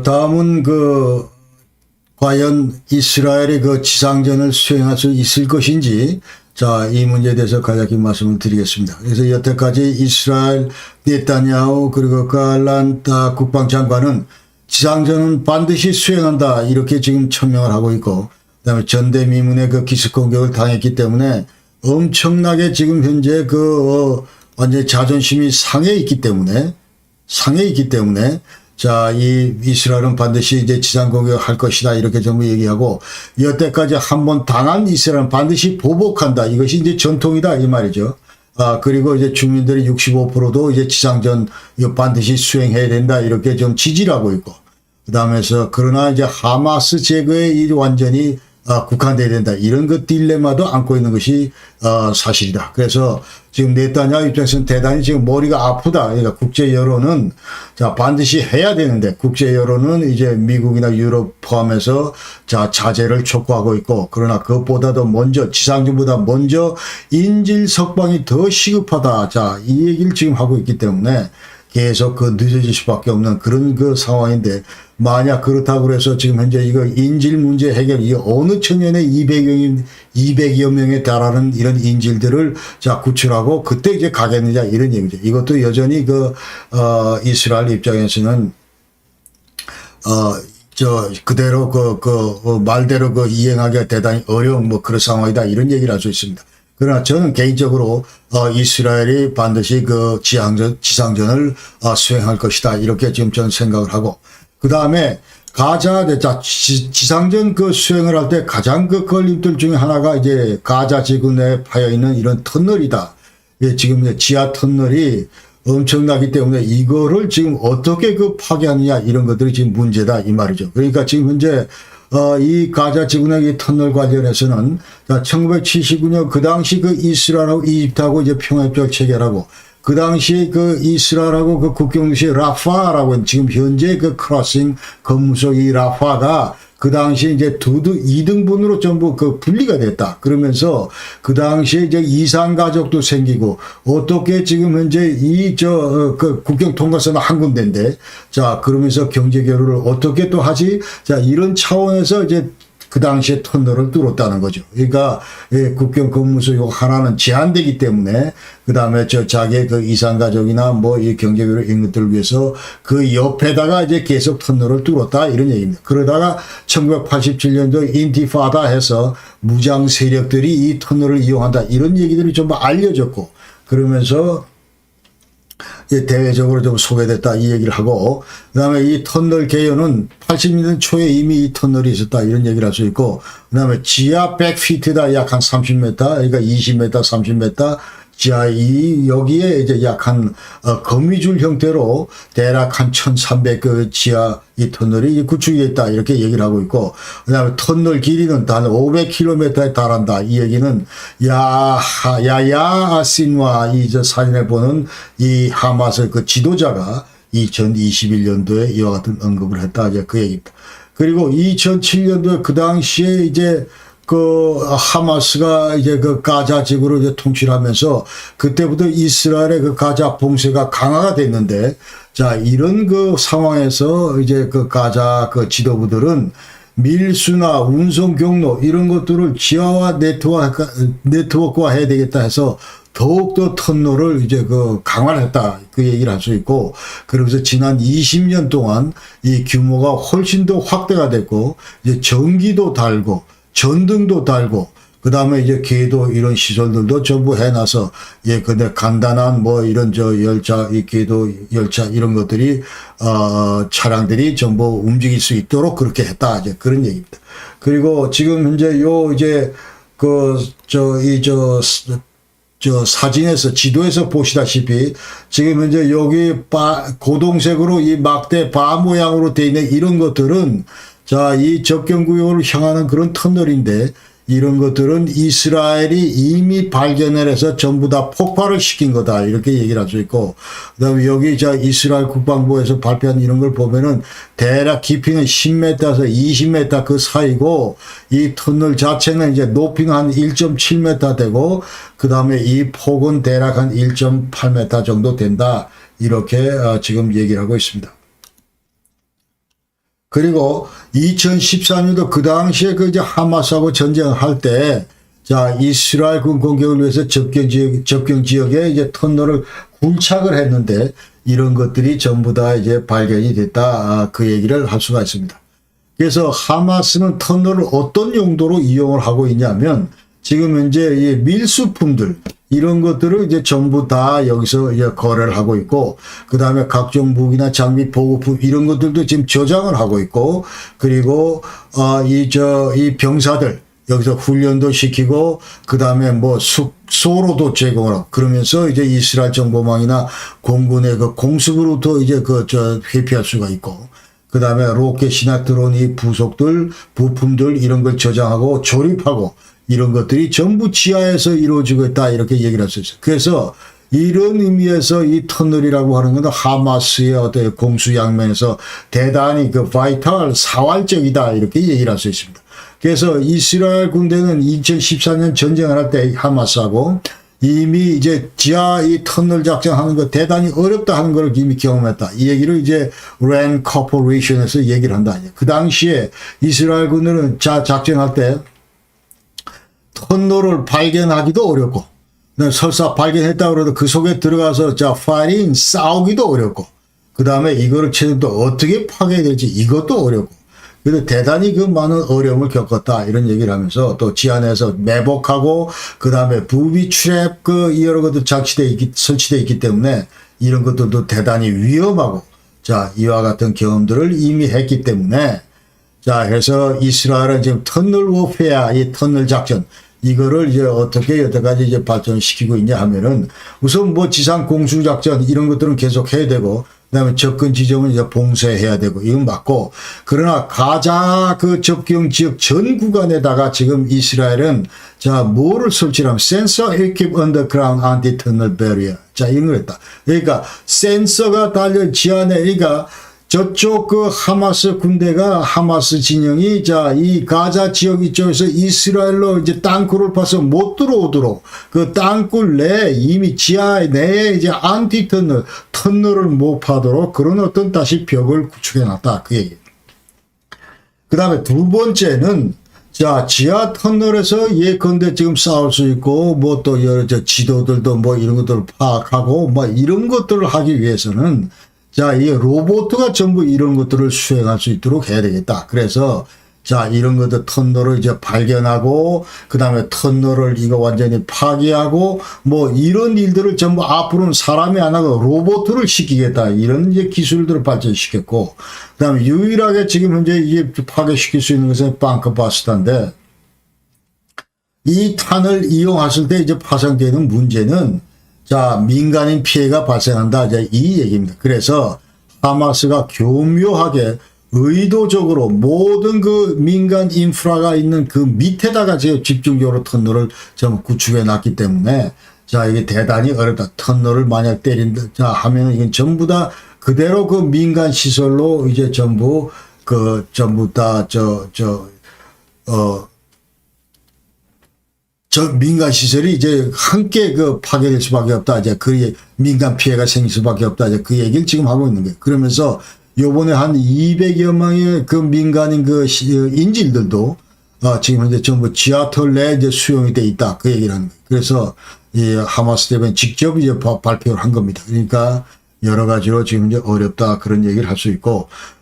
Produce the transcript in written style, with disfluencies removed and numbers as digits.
다음은 과연 이스라엘이 지상전을 수행할 수 있을 것인지, 자, 이 문제에 대해서 간략히 말씀을 드리겠습니다. 그래서 여태까지 이스라엘 네타냐후 그리고 갈란트 국방장관은 지상전은 반드시 수행한다 이렇게 지금 천명을 하고 있고, 그다음에 전대미문의 기습 공격을 당했기 때문에 엄청나게 지금 현재 완전히 자존심이 상해 있기 때문에 자, 이 이스라엘은 반드시 이제 지상 공격을 할 것이다 이렇게 전부 얘기하고, 여태까지 한번 당한 이스라엘은 반드시 보복한다. 이것이 이제 전통이다 이 말이죠. 그리고 이제 주민들의 65%도 이제 지상전 이거 반드시 수행해야 된다 이렇게 좀 지지를 하고 있고, 그다음에서 그러나 이제 하마스 제거에 이 완전히 국한돼야 된다 이런 딜레마도 안고 있는 것이 사실이다. 그래서 지금 네타냐후 입장에서는 대단히 지금 머리가 아프다. 그러니까 국제 여론은 자 반드시 해야 되는데, 국제 여론은 이제 미국이나 유럽 포함해서 자 자제를 촉구하고 있고, 그러나 그것보다도 먼저 지상전보다 먼저 인질 석방이 더 시급하다. 자 이 얘기를 지금 하고 있기 때문에 계속 늦어질 수밖에 없는 그런 상황인데, 만약 그렇다고 해서 지금 현재 이거 인질 문제 해결, 이 어느 청년에 200여 명에 달하는 이런 인질들을 자 구출하고 그때 이제 가겠느냐 이런 얘기죠. 이것도 여전히 이스라엘 입장에서는 그대로 말대로 이행하기가 대단히 어려운 그런 상황이다 이런 얘기를 할 수 있습니다. 그러나 저는 개인적으로 이스라엘이 반드시 지상전을 수행할 것이다 이렇게 지금 저는 생각을 하고, 그 다음에 가자 지상전 수행을 할 때 가장 걸림돌 중에 하나가 이제 가자 지구 내에 파여 있는 이런 터널이다. 지금 지하 터널이 엄청나기 때문에 이거를 지금 어떻게 파괴하느냐 이런 것들이 지금 문제다 이 말이죠. 그러니까 지금 현재 이 가자 지구내 터널 관련해서는 1979년 그 당시 이스라엘하고 이집트하고 이제 평화협정을 체결하고, 그 당시 이스라엘하고 국경도시 라파라고 지금 현재 크로싱 건무소 이 라파가 그 당시 이제 2등분으로 전부 분리가 됐다. 그러면서 그 당시에 이제 이산 가족도 생기고, 어떻게 지금 현재 국경 통과선은 한 군데인데, 자, 그러면서 경제 교류를 어떻게 또 하지? 자, 이런 차원에서 이제 그 당시에 터널을 뚫었다는 거죠. 그러니까 국경 건무소 요 하나는 제한되기 때문에, 그 다음에 자기의 이산 가족이나 이 경제 교류 이런 것들을 위해서 그 옆에다가 이제 계속 터널을 뚫었다 이런 얘기입니다. 그러다가 1987년도 인티파다 해서 무장 세력들이 이 터널을 이용한다 이런 얘기들이 전부 알려졌고, 그러면서 대외적으로 좀 소개됐다 이 얘기를 하고, 그 다음에 이 터널 개요는 80년대 초에 이미 이 터널이 있었다 이런 얘기를 할 수 있고, 그 다음에 지하 100피트다 약 한 30m, 그러니까 20m, 30m, 지하 여기에 이제 약 한 거미줄 형태로 대략 한 1300 지하 이 터널이 구축했다 이렇게 얘기를 하고 있고, 그 다음에 터널 길이는 단 500km에 달한다. 이 얘기는 야야 신와 이 사진에 보는 이 하마스 지도자가 2021년도에 이와 같은 언급을 했다. 이제 그 얘기입니다. 그리고 2007년도에 그 당시에 이제 하마스가 이제 가자 지구를 이제 통치를 하면서 그때부터 이스라엘의 가자 봉쇄가 강화가 됐는데, 자, 이런 상황에서 이제 가자 지도부들은 밀수나 운송 경로 이런 것들을 지하화 네트워크화 해야 되겠다 해서 더욱더 터널을 이제 강화를 했다 그 얘기를 할 수 있고, 그러면서 지난 20년 동안 이 규모가 훨씬 더 확대가 됐고, 이제 전기도 달고 전등도 달고, 그 다음에 이제 궤도 이런 시설들도 전부 해놔서, 근데 간단한 이런 열차, 이 궤도 열차 이런 것들이, 차량들이 전부 움직일 수 있도록 그렇게 했다. 이제 그런 얘기입니다. 그리고 지금 현재 사진에서, 지도에서 보시다시피, 지금 현재 여기 고동색으로 이 막대 바 모양으로 되어 있는 이런 것들은, 자, 이 접경구역으로 향하는 그런 터널인데, 이런 것들은 이스라엘이 이미 발견을 해서 전부 다 폭발을 시킨 거다 이렇게 얘기를 할 수 있고, 그다음에 여기 이스라엘 국방부에서 발표한 이런 걸 보면은 대략 깊이는 10m에서 20m 그 사이고, 이 터널 자체는 이제 높이가 한 1.7m 되고, 그다음에 이 폭은 대략 한 1.8m 정도 된다 이렇게 지금 얘기를 하고 있습니다. 그리고 2014년도 그 당시에 그 이제 하마스하고 전쟁을 할 때, 자, 이스라엘 군 공격을 위해서 접경 지역에 이제 터널을 굴착을 했는데, 이런 것들이 전부 다 이제 발견이 됐다. 그 얘기를 할 수가 있습니다. 그래서 하마스는 터널을 어떤 용도로 이용을 하고 있냐면, 지금 현재 이 밀수품들, 이런 것들을 이제 전부 다 여기서 이제 거래를 하고 있고, 그 다음에 각종 무기나 장비, 보급품, 이런 것들도 지금 저장을 하고 있고, 그리고, 이 병사들, 여기서 훈련도 시키고, 그 다음에 뭐 숙소로도 제공을 하고, 그러면서 이제 이스라엘 정보망이나 공군의 그 공습으로부터 이제 회피할 수가 있고, 그 다음에 로켓이나 드론 이 부속들, 부품들 이런 걸 저장하고 조립하고 이런 것들이 전부 지하에서 이루어지고 있다 이렇게 얘기를 할 수 있어요. 그래서 이런 의미에서 이 터널이라고 하는 건 하마스의 어떤 공수양면에서 대단히 그 바이탈 사활적이다 이렇게 얘기를 할 수 있습니다. 그래서 이스라엘 군대는 2014년 전쟁을 할 때 하마스하고 이미 이제 지하 이 터널 작전하는 거 대단히 어렵다 하는 걸 이미 경험했다. 이 얘기를 이제 랜 코퍼레이션에서 얘기를 한다. 그 당시에 이스라엘 군들은 작전할 때 터널을 발견하기도 어렵고, 설사 발견했다 그래도 그 속에 들어가서 파이팅 싸우기도 어렵고, 그 다음에 이거를 최근에 어떻게 파괴해야 될지 이것도 어렵고, 그래서 대단히 그 많은 어려움을 겪었다 이런 얘기를 하면서 또 지하 내에서 매복하고 그 다음에 부비 트랩 그 여러 것들 설치되어 있기 때문에 이런 것들도 대단히 위험하고, 자, 이와 같은 경험들을 이미 했기 때문에, 자, 해서 이스라엘은 지금 터널 워페어, 이 터널 작전, 이거를 이제 어떻게 여태까지 이제 발전시키고 있냐 하면은 우선 뭐 지상 공수 작전 이런 것들은 계속 해야 되고, 그다음에 접근 지점은 이제 봉쇄해야 되고 이건 맞고, 그러나 가자 그 접경 지역 전 구간에다가 지금 이스라엘은 자 뭐를 설치하면 센서 equip underground anti-tunnel barrier, 자 이런 걸 했다. 그러니까 센서가 달려 지하 내, 그러니까 저쪽 그 하마스 군대가 하마스 진영이 자 이 가자 지역 이쪽에서 이스라엘로 이제 땅굴을 파서 못 들어오도록 그 땅굴 내에 이미 지하 내에 이제 안티 터널을 못 파도록 그런 어떤 다시 벽을 구축해 놨다 그 얘기. 그 다음에 두 번째는 자 지하 터널에서 예컨대 지금 싸울 수 있고 뭐 또 여러 지도들도 뭐 이런 것들을 파악하고 뭐 이런 것들을 하기 위해서는 자, 이 로봇가 전부 이런 것들을 수행할 수 있도록 해야 되겠다. 그래서, 자, 이런 것들 터널을 이제 발견하고, 그 다음에 터널을 이거 완전히 파괴하고, 뭐, 이런 일들을 전부 앞으로는 사람이 안 하고 로봇을 시키겠다. 이런 이제 기술들을 발전시켰고, 그 다음에 유일하게 지금 현재 이게 파괴시킬 수 있는 것은 방크바스타인데, 이 탄을 이용했을 때 이제 파생되는 문제는 자, 민간인 피해가 발생한다. 이제 이 얘기입니다. 그래서 하마스가 교묘하게 의도적으로 모든 그 민간 인프라가 있는 그 밑에다가 지금 집중적으로 터널을 좀 구축해 놨기 때문에 자, 이게 대단히 어렵다. 터널을 만약 때린다. 자, 하면 이건 전부 다 그대로 그 민간 시설로 이제 전부 다 저 민간 시설이 이제 함께 그 파괴될 수밖에 없다. 이제 그 민간 피해가 생길 수밖에 없다. 이제 그 얘기를 지금 하고 있는 거예요. 그러면서 요번에 한 200여 명의 그 민간인 그 인질들도 지금 현재 전부 지하철 내에 이제 수용이 돼 있다. 그 얘기를 하는 거예요. 그래서 이 하마스 대변인 직접 이제 발표를 한 겁니다. 그러니까 여러 가지로 지금 이제 어렵다 그런 얘기를 할 수 있고,